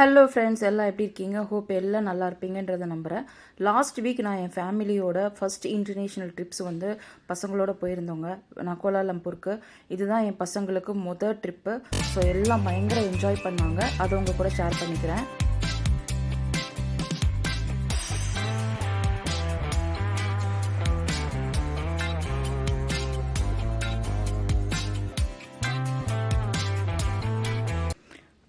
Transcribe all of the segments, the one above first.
Hello friends, எல்லாம் எப்படி இருக்கீங்க? ஹோப் எல்லாம் நல்லா இருப்பீங்கன்றதை நம்புகிறேன். லாஸ்ட் வீக் நான் என் ஃபேமிலியோட ஃபர்ஸ்ட் இன்டர்நேஷ்னல் ட்ரிப்ஸ் வந்து பசங்களோட போயிருந்தோங்க. நான் கோலாலம்பூருக்கு. இதுதான் என் பசங்களுக்கு முதல் ட்ரிப்பு. ஸோ எல்லாம் பயங்கர என்ஜாய் பண்ணாங்க. அதை உங்கள் கூட ஷேர் பண்ணிக்கிறேன்.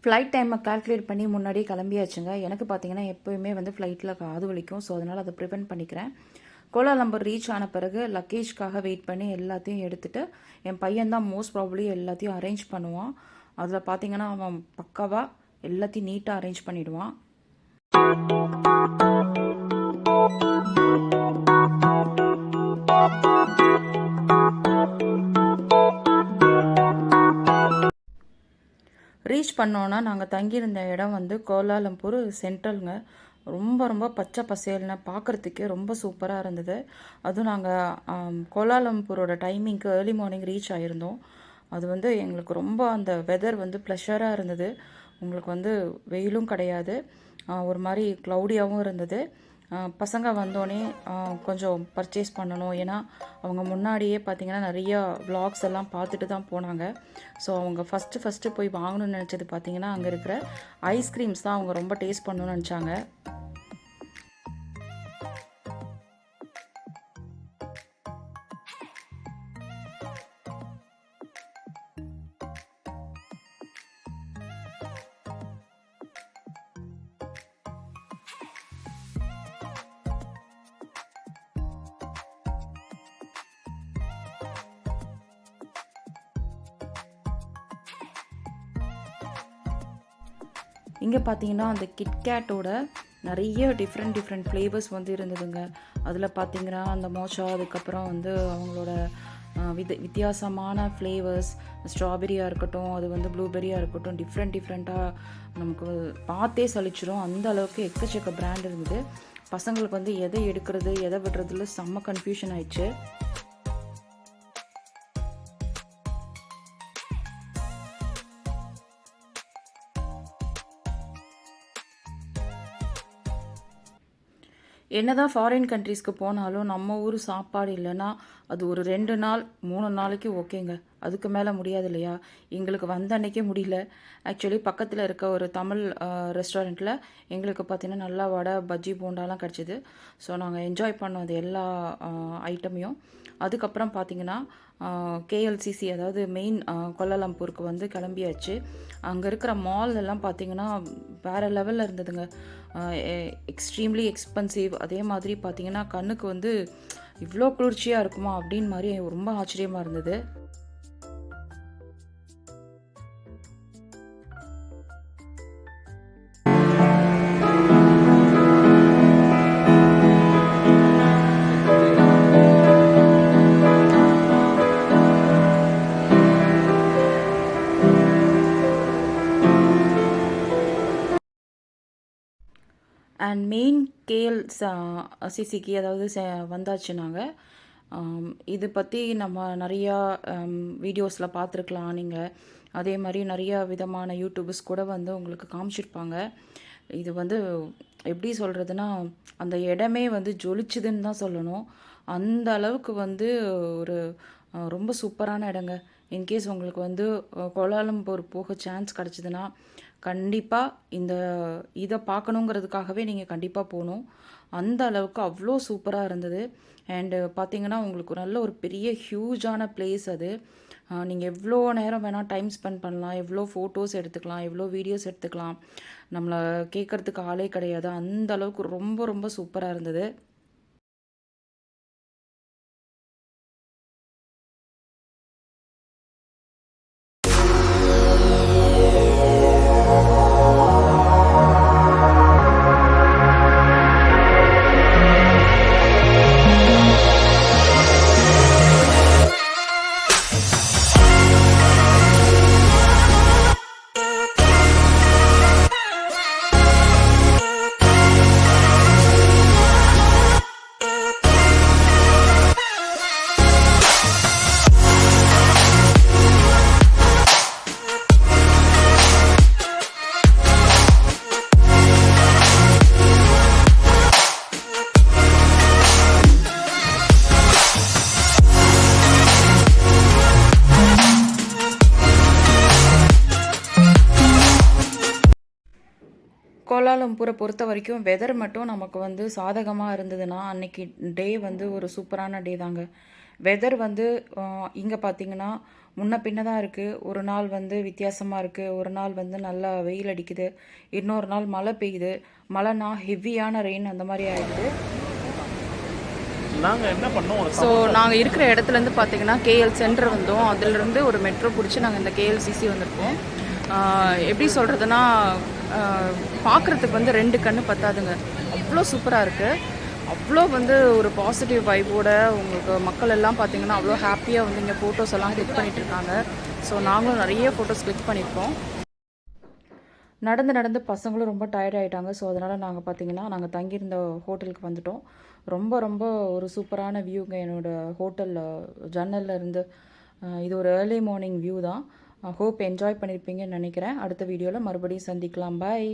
ஃப்ளைட் டைமை கால்குலேட் பண்ணி முன்னாடியே கிளம்பியாச்சுங்க. எனக்கு பார்த்தீங்கன்னா எப்போயுமே வந்து ஃப்ளைட்டில் காது வலிக்கும். ஸோ அதனால் அதை ப்ரிவென்ட் பண்ணிக்கிறேன். கோலாலம்பூர் ரீச் ஆன பிறகு லக்கேஜ்க்காக வெயிட் பண்ணி எல்லாத்தையும் எடுத்துகிட்டு என் பையன் தான் மோஸ்ட் ப்ராபப்ளி எல்லாத்தையும் அரேஞ்ச் பண்ணுவான். அதில் பார்த்தீங்கன்னா அவன் பக்காவாக எல்லாத்தையும் நீட்டாக அரேஞ்ச் பண்ணிவிடுவான். ரீச் பண்ணோன்னா நாங்கள் தங்கியிருந்த இடம் வந்து கோலாலம்பூர் சென்ட்ரலுங்க. ரொம்ப ரொம்ப பச்சை பசேல்னு பார்க்குறதுக்கே ரொம்ப சூப்பராக இருந்தது. அதுவும் நாங்கள் கோலாலம்பூரோட டைமிங்க்கு ஏர்லி மார்னிங் ரீச் ஆகிருந்தோம். அது வந்து எங்களுக்கு ரொம்ப அந்த வெதர் வந்து ப்ளஷராக இருந்தது. உங்களுக்கு வந்து வெயிலும் கிடையாது, ஒரு மாதிரி க்ளவுடியாகவும் இருந்தது. பசங்க வந்தோடனே கொஞ்சம் பர்ச்சேஸ் பண்ணணும். ஏன்னா அவங்க முன்னாடியே பார்த்திங்கன்னா நிறையா விளாக்ஸ் எல்லாம் பார்த்துட்டு தான் போனாங்க. ஸோ அவங்க ஃபஸ்ட்டு போய் வாங்கணும்னு நினச்சது பார்த்திங்கன்னா அங்கே இருக்கிற ஐஸ்கிரீம்ஸ் தான் அவங்க ரொம்ப டேஸ்ட் பண்ணணும்னு நினச்சாங்க. இங்கே பார்த்தீங்கன்னா அந்த கிட்கேட்டோட நிறைய டிஃப்ரெண்ட் ஃப்ளேவர்ஸ் வந்து இருந்ததுங்க. அதில் பார்த்தீங்கன்னா அந்த மோச்சா, அதுக்கப்புறம் வந்து அவங்களோட வித்தியாசமான ஃப்ளேவர்ஸ், ஸ்ட்ராபெரியாக இருக்கட்டும், அது வந்து ப்ளூபெரியாக இருக்கட்டும், டிஃப்ரெண்ட்டாக நமக்கு பார்த்தே சலிச்சிடும். அந்த அளவுக்கு எக்கச்சக்க பிராண்ட் இருந்தது. பசங்களுக்கு வந்து எதை எடுக்கிறது எதை விடுறதுல செம்ம கன்ஃபியூஷன் ஆயிடுச்சு. என்னதான் ஃபாரின் கண்ட்ரீஸ்க்கு போனாலும் நம்ம ஊர் சாப்பாடு இல்லைன்னா அது ஒரு 2 நாள் 3 நாளைக்கு ஓகேங்க. அதுக்கு மேலே முடியாது இல்லையா? எங்களுக்கு வந்த அன்னைக்கே முடியல. ஆக்சுவலி பக்கத்தில் இருக்க ஒரு தமிழ் ரெஸ்டாரண்ட்டில் எங்களுக்கு பார்த்திங்கன்னா நல்லா வடை, பஜ்ஜி, போண்டாலாம் கிடச்சிது. ஸோ நாங்கள் என்ஜாய் பண்ணோம் அது எல்லா ஐட்டமையும். அதுக்கப்புறம் பார்த்திங்கன்னா கேஎல்சிசி, அதாவது மெயின் கோலாலம்பூருக்கு வந்து கிளம்பியாச்சு. அங்கே இருக்கிற மால் எல்லாம் பார்த்திங்கன்னா வேறு லெவலில் இருந்ததுங்க. Extremely expensive. அதே மாதிரி பார்த்திங்கன்னா கண்ணுக்கு வந்து இவ்வளோ குளிர்ச்சியாக இருக்குமா அப்படின்னு மாதிரி ரொம்ப ஆச்சரியமாக இருந்தது. அண்ட் மெயின் சிசிக்கு அதாவது வந்தாச்சு நாங்கள். இது பற்றி நம்ம நிறையா வீடியோஸில் பார்த்துருக்கலாம் நீங்கள். அதே மாதிரி நிறையா விதமான யூடியூபர்ஸ் கூட வந்து உங்களுக்கு காமிச்சிருப்பாங்க. இது வந்து எப்படி சொல்கிறதுனா அந்த இடமே வந்து ஜொலிச்சுதுன்னு தான் சொல்லணும். அந்த அளவுக்கு வந்து ஒரு ரொம்ப சூப்பரான இடங்க. இன்கேஸ் உங்களுக்கு வந்து கோலாலம்பூர் போக சான்ஸ் கிடச்சிதுன்னா கண்டிப்பாக இதை பார்க்கணுங்கிறதுக்காகவே நீங்கள் கண்டிப்பாக போகணும். அந்த அளவுக்கு அவ்வளோ சூப்பராக இருந்தது. அண்டு பார்த்திங்கன்னா உங்களுக்கு நல்ல ஒரு பெரிய ஹியூஜான பிளேஸ் அது. நீங்கள் எவ்வளோ நேரம் வேணால் டைம் ஸ்பெண்ட் பண்ணலாம், எவ்வளோ ஃபோட்டோஸ் எடுத்துக்கலாம், எவ்வளோ வீடியோஸ் எடுத்துக்கலாம். நம்மளை கேட்குறதுக்கு ஆளே கிடையாது. அந்த அளவுக்கு ரொம்ப ரொம்ப சூப்பராக இருந்தது. கோலாலம்பூரை பொறுத்த வரைக்கும் வெதர் மட்டும் நமக்கு வந்து சாதகமாக இருந்ததுன்னா அன்னைக்கு டே வந்து ஒரு சூப்பரான டே தாங்க. வெதர் வந்து இங்கே பார்த்தீங்கன்னா முன்ன பின்ன தான் இருக்குது. ஒரு நாள் வந்து வித்தியாசமாக இருக்குது, ஒரு நாள் வந்து நல்லா வெயில் அடிக்குது, இன்னொரு நாள் மழை பெய்யுது. மழைனா ஹெவியான ரெயின் அந்த மாதிரி ஆகிடுது. நாங்கள் என்ன பண்ணோம், ஸோ நாங்கள் இருக்கிற இடத்துலேருந்து பார்த்தீங்கன்னா கேஎல் சென்டர் வந்தோம். அதிலிருந்து ஒரு மெட்ரோ பிடிச்சி நாங்கள் இந்த கேஎல்சிசி வந்திருக்கோம். எப்படி சொல்கிறதுனா பார்க்குறதுக்கு வந்து 2 கண்ணு பத்தாதுங்க, அவ்வளோ சூப்பராக இருக்குது. அவ்வளோ வந்து ஒரு பாசிட்டிவ் வைப்போட உங்களுக்கு மக்கள் எல்லாம் பார்த்தீங்கன்னா அவ்வளோ ஹாப்பியாக வந்து இங்கே ஃபோட்டோஸ் எல்லாம் கிளிக் பண்ணிகிட்டு இருக்காங்க. ஸோ நாங்களும் நிறைய ஃபோட்டோஸ் கிளிக் பண்ணியிருக்கோம். நடந்து பசங்களும் ரொம்ப டயர்ட் ஆகிட்டாங்க. ஸோ அதனால் நாங்கள் பார்த்தீங்கன்னா நாங்கள் தங்கியிருந்த ஹோட்டலுக்கு வந்துட்டோம். ரொம்ப ரொம்ப ஒரு சூப்பரான வியூங்க என்னோடய ஹோட்டலில் ஜன்னலில் இருந்து. இது ஒரு ஏர்லி மார்னிங் வியூ தான். ஹோப் என்ஜாய் பண்ணியிருப்பீங்கன்னு நினைக்கிறேன். அடுத்த வீடியோவில் மறுபடியும் சந்திக்கலாம். பாய்.